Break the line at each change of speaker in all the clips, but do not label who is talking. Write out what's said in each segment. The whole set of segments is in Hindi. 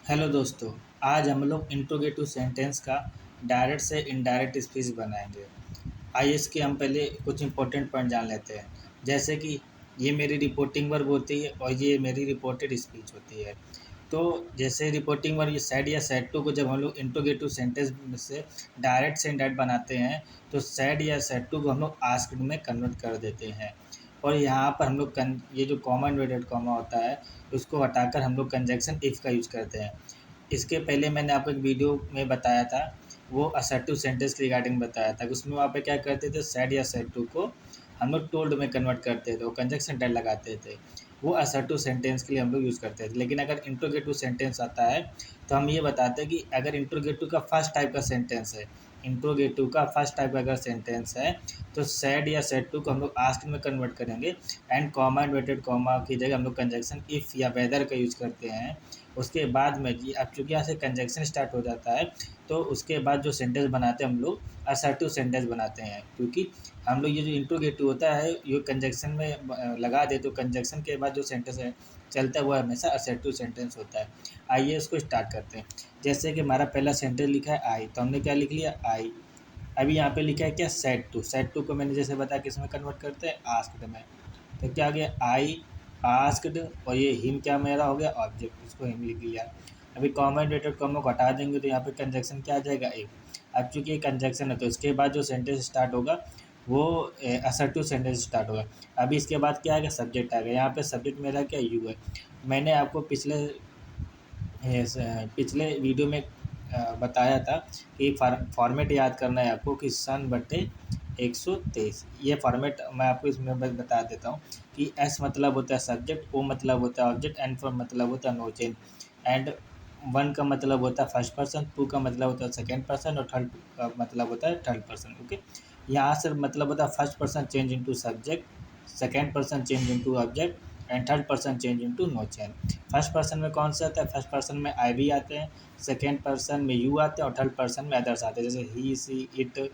हेलो दोस्तों। आज हम लोग इंट्रोगेटिव सेंटेंस का डायरेक्ट से इनडायरेक्ट स्पीच बनाएंगे। आइए इसके हम पहले कुछ इंपॉर्टेंट पॉइंट जान लेते हैं। जैसे कि ये मेरी रिपोर्टिंग वर्ब होती है और ये मेरी रिपोर्टेड स्पीच होती है। तो जैसे रिपोर्टिंग वर्ब ये सैड या सैड टू को जब हम लोग इंट्रोगेटिव सेंटेंस में से डायरेक्ट से इनडायरेक्ट बनाते हैं तो सैड या सैड टू को हम लोग आस्क्ड में कन्वर्ट कर देते हैं। और यहाँ पर हम लोग ये जो कॉमा इन्वर्टेड कॉमा होता है उसको हटाकर हम लोग कंजक्शन इफ़ का यूज़ करते हैं। इसके पहले मैंने आपको एक वीडियो में बताया था, वो असर्टिव सेंटेंस के रिगार्डिंग बताया था। उसमें वहाँ पे क्या करते थे, सैड या सैड टू को हम लोग टोल्ड में कन्वर्ट करते थे, वो कंजक्शन टाइप लगाते थे। वो असर्टिव सेंटेंस के लिए हम लोग यूज़ करते थे। लेकिन अगर इंट्रोगेटिव सेंटेंस आता है तो हम ये बताते हैं कि अगर इंट्रोगेटिव का फर्स्ट टाइप का सेंटेंस है, इंट्रोगेटिव का फर्स्ट टाइप का अगर सेंटेंस है तो सैड या सैड टू को हम लोग आस्क्ड में कन्वर्ट करेंगे एंड कॉमा इन्वर्टेड कॉमा की जगह हम लोग कंजक्शन इफ़ या वेदर का यूज़ करते हैं। उसके बाद में जी अब चूँकि यहाँ से कंजक्शन स्टार्ट हो जाता है तो उसके बाद जो सेंटेंस बनाते हैं हम लोग असर्टिव सेंटेंस बनाते हैं, क्योंकि हम लोग ये जो इंट्रोगेटिव होता है ये कंजक्शन में लगा दे तो कंजक्शन के बाद जो सेंटेंस है चलता है वो हमेशा असर्टिव सेंटेंस होता है। आइए इसको स्टार्ट करते हैं। जैसे कि हमारा पहला सेंटेंस लिखा है आई, तो हमने क्या लिख लिया आई। अभी यहाँ पे लिखा है क्या, सेड टू को मैंने जैसे बताया किस में कन्वर्ट करते हैं, आस्क्ड में। तो क्या आ गया, आई आस्क्ड और ये हिम क्या मेरा हो गया ऑब्जेक्ट, इसको हिम लिख लिया। अभी कॉमन डेटेड कॉमो को हटा देंगे तो यहाँ पे कंजक्शन क्या आ जाएगा, एक। अब चूंकि ये कंजक्शन है तो इसके बाद जो सेंटेंस स्टार्ट होगा वो असर्टिव सेंटेंस स्टार्ट होगा। अभी इसके बाद क्या आएगा, सब्जेक्ट आएगा। यहाँ पे सब्जेक्ट मेरा क्या, यू है। मैंने आपको पिछले वीडियो में बताया था कि फॉर्मेट याद करना है आपको कि सन बटे 123। ये फॉर्मेट मैं आपको इसमें बता देता हूँ कि एस मतलब होता है सब्जेक्ट, ओ मतलब होता है ऑब्जेक्ट, एन फॉर मतलब होता है नो चेंज, एंड वन का मतलब होता है फर्स्ट पर्सन, टू का मतलब होता है सेकेंड पर्सन और थर्ड का मतलब होता है थर्ड पर्सन। ओके, यहाँ से मतलब होता है first person change into subject, second person change into object and third person change into no change. First person में कौन सा आता है, फर्स्ट पर्सन में आई भी आते हैं, सेकेंड पर्सन में यू आते हैं और थर्ड पर्सन में अदर्स आते हैं, जैसे ही सी इट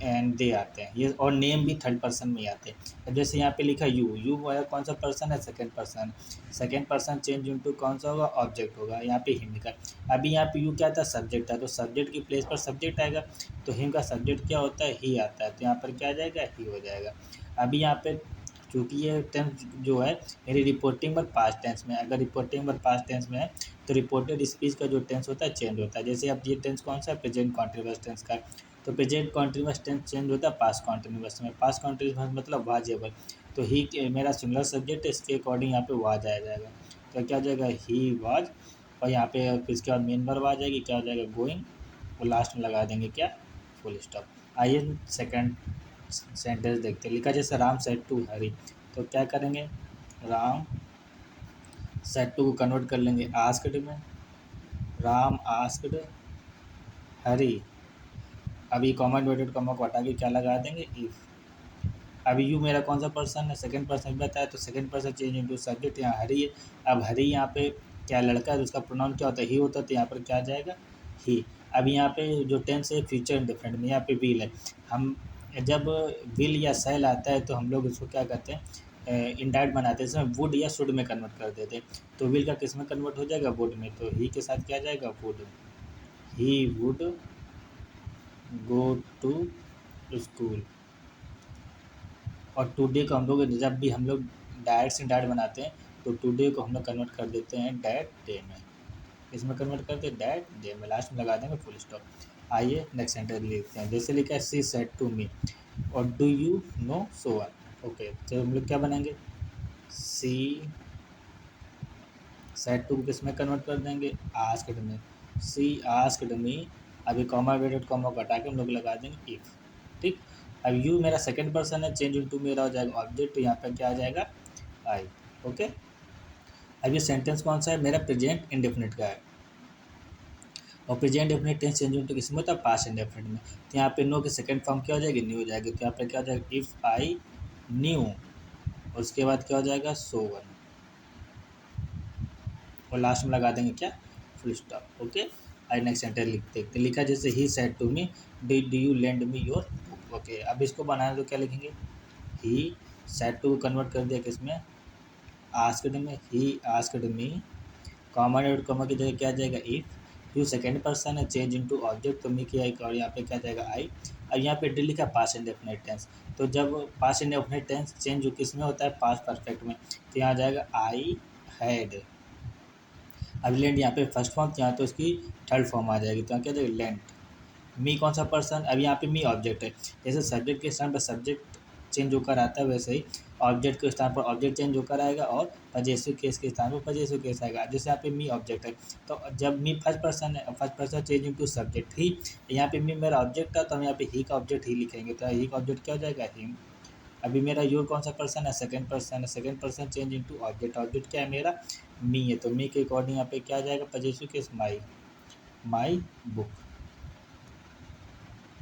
एंड दे आते हैं ये। और नेम भी थर्ड पर्सन में ही आते हैं। अब जैसे यहाँ पे लिखा यू, यू वाला कौन सा पर्सन है, second person. Second person change into कौन सा होगा, ऑब्जेक्ट होगा। यहाँ पे हिम लिखा। अभी यहाँ पे यू क्या था, सब्जेक्ट था, तो सब्जेक्ट की प्लेस पर सब्जेक्ट आएगा, तो हिम का सब्जेक्ट क्या होता है, ही आता है, तो यहाँ पर क्या आ जाएगा, ही हो जाएगा। अभी यहाँ पे चूँकि ये टेंस जो है मेरी रिपोर्टिंग वर्ब पास्ट टेंस में, अगर रिपोर्टिंग वर्ब पास्ट टेंस में है तो रिपोर्टेड स्पीच का जो टेंस होता है चेंज होता है। जैसे अब ये टेंस कौन सा है, प्रेजेंट कॉन्टिन्यूअस टेंस का, तो प्रेजेंट कॉन्टिन्यूअस टेंस चेंज होता है पास्ट कॉन्टिन्यूअस में। पास्ट कॉन्टिन्यूअस मतलब वाजेबल, तो ही मेरा सिंगुलर सब्जेक्ट है, इसके अकॉर्डिंग यहाँ पे वाज आ जाएगा। तो क्या आ जाएगा, ही वाज। और यहाँ पे इसके बाद मेन वर्ब आ जाएगी, क्या हो जाएगा, गोइंग। और लास्ट में लगा देंगे क्या, फुल स्टॉप। आइए सेकंड सेंटेंस देखते हैं। लिखा जैसे राम सेड टू हरी, तो क्या करेंगे, राम सेड टू को कन्वर्ट कर लेंगे आस्क्ड में, राम आस्क्ड हरी। अभी कॉमा इन्वर्टेड कॉमा को हटा के क्या लगा देंगे, इफ। अभी यू मेरा कौन सा पर्सन है, सेकंड पर्सन बताया, तो second person change into subject, यहाँ हरी है। अब हरी यहाँ पे क्या लड़का है तो उसका प्रोनाउन क्या होता है, ही होता है, तो यहाँ पर क्या आ जाएगा, ही। अब यहाँ पे जो टेंस है फ्यूचर इंडेफिनिट में, यहाँ पे विल है। हम जब विल या सेल आता है तो हम लोग उसको क्या करते हैं, इनडायरेक्ट बनाते हैं, इसमें वुड या शुड में कन्वर्ट कर देते हैं। तो विल का किस में कन्वर्ट हो जाएगा, वुड में, तो ही के साथ क्या आ जाएगा, would. He would go to school. और टुडे को हम लोग जब भी हम लोग डायरेक्ट से डायरेक्ट बनाते हैं तो टुडे को हम लोग कन्वर्ट कर देते हैं डैट डे में। इसमें कन्वर्ट करते हैं डैट डे में, लास्ट में लगा देंगे फुल स्टॉप। आइए नेक्स्ट सेंटेंस लिखते हैं। जैसे लिखा है सी सेड टू मी और do you know so one. Okay, तो हम लोग क्या बनाएंगे, सी सेड टू को किस में कन्वर्ट कर देंगे, आस्क्ड में। सी आस्क्ड मी। अभी कॉमा वेटेड कॉमा को हटा के हम लोग लगा देंगे इफ। ठीक। अब यू मेरा सेकंड पर्सन है, चेंज इनटू मेरा हो जाएगा ऑब्जेक्ट, तो यहाँ पर क्या आ जाएगा, आई। ओके। अब ये सेंटेंस कौन सा है, मेरा प्रेजेंट इंडेफिनिट का है। और present indefinite tense change into किस में होता है, पास्ट इंडेफिनिट में। तो यहाँ पे नो की सेकंड फॉर्म क्या हो जाएगी, न्यू हो जाएगी, तो यहाँ पे क्या हो जाएगा, इफ़ आई न्यू। उसके बाद क्या हो जाएगा, सो वन। और लास्ट में लगा देंगे क्या, फुल स्टॉप। ओके। आई नेक्स्ट सेंटेंस लिखते हैं। लिखा जैसे he said to me do you lend me your book. Okay, अब इसको बनाना तो क्या लिखेंगे, ही सेड टू को कन्वर्ट कर दिया किस में, आस्क्ड में। He asked me comma dot comma की जगह क्या आ जाएगा इफ़ यू सेकेंड पर्सन है चेंज इनटू ऑब्जेक्ट तो मी किया और यहाँ पे क्या जाएगा आई। अब यहाँ पे डी लिखा पास्ट इंडेफिनिट टेंस, तो जब पास्ट इंडेफिनिट टेंस चेंज किस में होता है पास्ट परफेक्ट में, तो यहाँ आ जाएगा आई हैड। अब लेंट यहाँ पे फर्स्ट फॉर्म, यहाँ तो इसकी थर्ड फॉर्म आ जाएगी, तो यहाँ क्या जाएगा लेंट। मी कौन सा पर्सन, अब यहाँ पे मी ऑब्जेक्ट है, जैसे सब्जेक्ट के स्थान पर सब्जेक्ट चेंज होकर आता है वैसे ही ऑब्जेक्ट के स्थान पर ऑब्जेक्ट चेंज होकर आएगा और पजेसिव केस के स्थान पर पजेसिव केस आएगा। जैसे यहाँ पे मी ऑब्जेक्ट है, तो जब मी फर्स्ट पर्सन है, first person change into subject ही, यहाँ पे मी मेरा ऑब्जेक्ट था तो हम यहाँ पे ही का ऑब्जेक्ट ही लिखेंगे, तो ही का ऑब्जेक्ट क्या हो जाएगा हिम। अभी मेरा योर कौन सा पर्सन है सेकंड पर्सन है, second person change into object, object क्या है मेरा मी है, तो मी के अकॉर्डिंग यहाँ पे क्या आ जाएगा possessive case my, my book.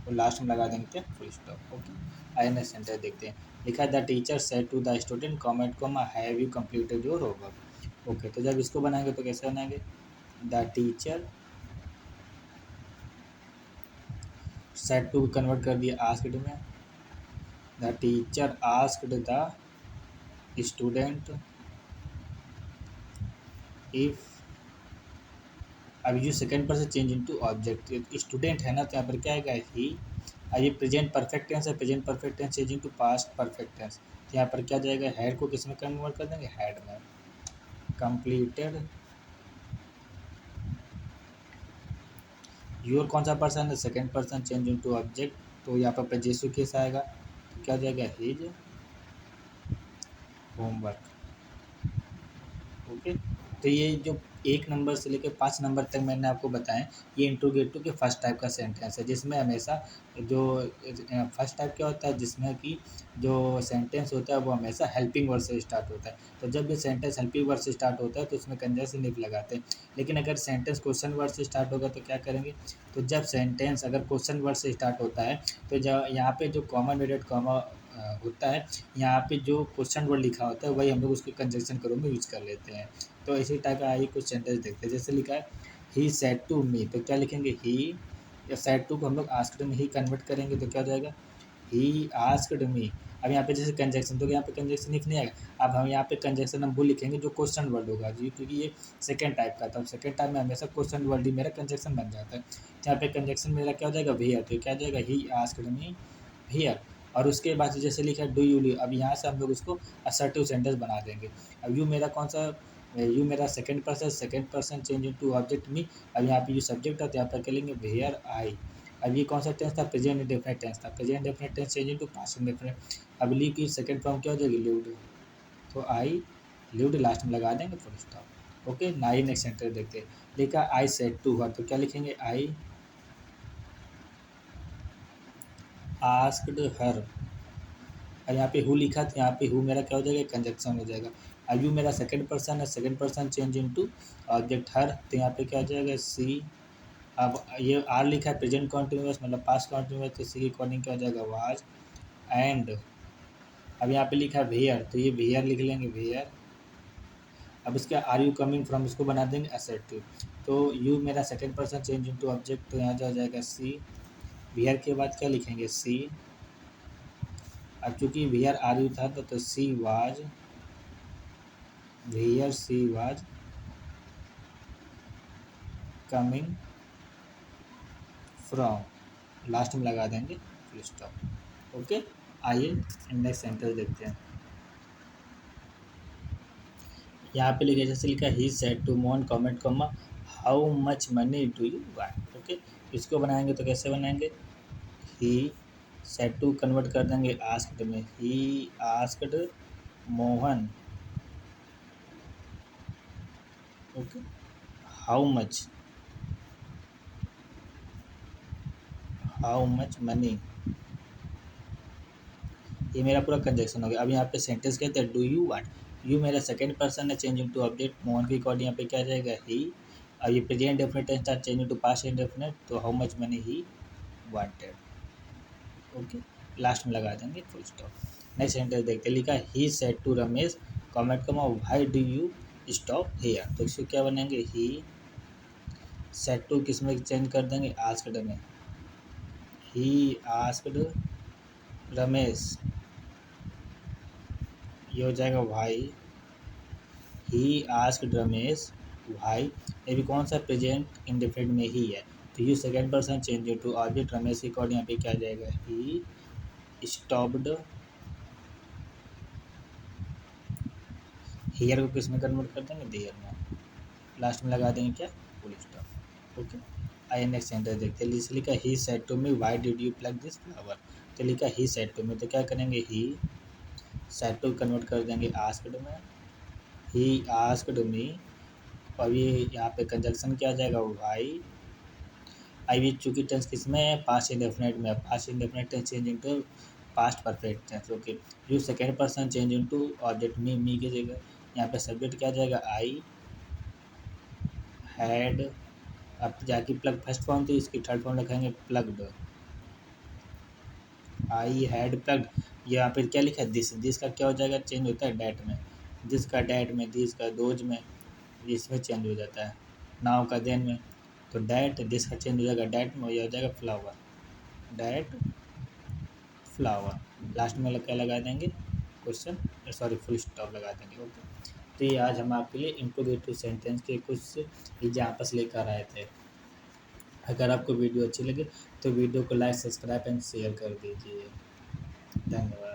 और लास्ट में लगा देंगे फुल स्टॉप। ओके, आई नेक्स्ट सेंटेंस देखते हैं। लिखा the teacher said to the student comment comma have you completed your homework. Okay, तो जब इसको बनाएंगे तो कैसे बनाएंगे, the teacher said to convert कर दिया आस्क्ड में, the teacher asked the student if, अब ये second person change into object, student है ना तो यहाँ पर क्या आएगा ही। अब ये प्रेजेंट परफेक्ट टेंस है, present perfect tense change into past perfect tense, तो यहाँ पर क्या जाएगा हैड को किस में कन्वर्ट कर देंगे हैड में, कंप्लीटेड योर कौन सा पर्सन है second person change into object, तो यहाँ पर पजेसिव केस आएगा, तो क्या जाएगा हिज होमवर्क। ओके, तो ये जो 1 नंबर से लेकर 5 नंबर तक मैंने आपको बताएं, ये इंट्रोगेटिव के फर्स्ट टाइप का सेंटेंस है, जिसमें हमेशा जो फर्स्ट टाइप क्या होता है जिसमें कि जो सेंटेंस होता है वो हमेशा हेल्पिंग वर्ड से स्टार्ट होता है। तो जब ये सेंटेंस हेल्पिंग वर्ड से स्टार्ट होता है तो उसमें कंजंक्शन इफ लगाते हैं। लेकिन अगर सेंटेंस क्वेश्चन वर्ड से स्टार्ट होगा तो क्या करेंगे, तो जब सेंटेंस अगर क्वेश्चन वर्ड से स्टार्ट होता है तो जब यहाँ पे जो कॉमन वेटेड कॉमा होता है, यहाँ पे जो क्वेश्चन वर्ड लिखा होता है वही हम लोग उसके कंजंक्शन करो में यूज कर लेते हैं। तो इसी टाइप का आइए कुछ सेंटेंस देखते हैं। जैसे लिखा है ही सेड टू मी, तो क्या लिखेंगे ही, या सेड टू को हम लोग आस्क्ड में ही कन्वर्ट करेंगे तो क्या हो जाएगा ही आस्क्ड मी। अब यहाँ पे जैसे कंजक्शन, तो यहाँ पे कंजक्शन इफ नहीं आएगा, अब हम यहाँ पे कंजक्शन हम वो लिखेंगे जो क्वेश्चन वर्ड होगा जी, क्योंकि ये सेकंड टाइप का था, सेकंड टाइप में हमेशा क्वेश्चन वर्ड ही मेरा कंजक्शन बन जाता है। यहाँ पे कंजक्शन मेरा क्या हो जाएगा हियर, तो क्या हो जाएगा ही आस्क्ड मी हियर। और उसके बाद जैसे लिखा है डू यू लिव, अब यहाँ से हम लोग उसको असर्टिव सेंटेंस बना देंगे। अब यू मेरा कौन सा, यू मेरा second person change into object me, अब यहाँ पे यू सब्जेक्ट था तो यहाँ पर क्या लेंगे वेयर आई। अब ये कौन सा टेंस था प्रेजेंट इंडेफिनिट टेंस था, present indefinite tense change into past indefinite. अब ली की सेकंड फॉर्म क्या हो जाएगी लिव्ड, तो आई लिव्ड लास्ट में लगा देंगे full stop. Okay, nine next sentence देखते हैं। लिखा आई सेड टू हर, तो क्या लिखेंगे आई आस्क्ड हर। और यहाँ पे हु लिखा तो यहाँ पे हु मेरा क्या हो जाएगा कंजक्शन हो जाएगा। अब यू मेरा सेकंड पर्सन है, second person change into object her, तो यहाँ पे क्या हो जाएगा सी। अब ये आर लिखा है प्रेजेंट कॉन्टिन्यूअस मतलब पास्ट कॉन्टिन्यूअस, तो सी के अकॉर्डिंग क्या हो जाएगा वाज एंड। अब यहाँ पे लिखा है वेयर, तो ये वेयर लिख लेंगे वेयर। अब इसका आर यू कमिंग फ्रॉम इसको बना देंगे असर्टिव, तो यू मेरा second person change into object, तो यहाँ जो जाएगा सी। वेयर के बाद क्या लिखेंगे सी। अब चूँकि वेयर आर यू था तो she was, where she was coming from, last में लगा देंगे फुल स्टॉप। ओके, आइए नेक्स्ट सेंटेंस देखते हैं। यहाँ पे लिखा जैसे लिखा he said to Mohan comment comma how much money do you want. Okay, इसको बनाएंगे तो कैसे बनाएंगे, ही सेड टू कन्वर्ट कर देंगे आस्क्ड में, he asked Mohan okay how much money, ये मेरा पूरा कंजक्शन हो गया। अब यहाँ पे सेंटेंस कहते हैं डू यू वांट, यू मेरा सेकंड पर्सन है चेंज इनटू ऑब्जेक्ट, मोहन के अकॉर्डिंग यहाँ पे क्या जाएगा ही। अब ये प्रेजेंट डेफिनेट टेंस था चेंज इनटू पास्ट इंडेफिनिट, तो how much money he wanted. Okay, last में लगा देंगे फुल स्टॉप। नेक्स्ट सेंटेंस देखते हैं। लिखा he said to Ramesh comment comma why do you stop here, तो इसको क्या बनेंगे ही सेड टू किस में चेंज कर देंगे आस्क्ड में, ही आस्क्ड रमेश, ये हो जाएगा भाई ही आस्क्ड रमेश भाई, ये भी कौन सा प्रेजेंट इंडेफिनिट में ही है। तो you second person change to object Ramesh के अकॉर्डिंग यहाँ पे क्या आ जाएगा, ही स्टॉप्ड। हियर को किस में कन्वर्ट कर देंगे, देयर में, लास्ट में लगा देंगे क्या, फुल स्टॉप। ओके, आइए नेक्स्ट सेंटेंस देखते हैं। इसे लिखा he said to me why did you plug this flower. तो लिखा ही सेड टू मी, तो क्या करेंगे, ही सेड टू कन्वर्ट कर देंगे आस्क्ड में, ही आस्क्ड मी। और ये यहाँ पे कंजक्शन क्या आ जाएगा, व्हाई। आई भी चूंकि टेंस किस में है, पास्ट इंडेफिनिट में, past indefinite tense change into past perfect tense. Okay, you second person change into object me की जगह यहाँ पे सब्जेक्ट क्या आ जाएगा, आई हैड। अब जाके प्लग फर्स्ट फॉर्म थी, इसकी थर्ड फॉर्म लिखेंगे प्लग्ड, आई हैड प्लग्ड। यहाँ पे क्या लिखा है, दिस का क्या हो जाएगा, चेंज होता है डैट में, दिस का डैट में, दिस का दोज में, इसमें चेंज हो जाता है, नाव का देन में। तो डैट, दिस का चेंज हो जाएगा डैट में, ये हो जाएगा फ्लावर, डैट फ्लावर। लास्ट में क्या लगा देंगे, क्वेश्चन, सॉरी फुल स्टॉप लगा देंगे। ओके, तो ये आज हम आपके लिए इंट्रोगेटिव सेंटेंस के कुछ एग्जाम्पल्स लेकर आए थे। अगर आपको वीडियो अच्छी लगे तो वीडियो को लाइक, सब्सक्राइब एंड शेयर कर दीजिए। धन्यवाद।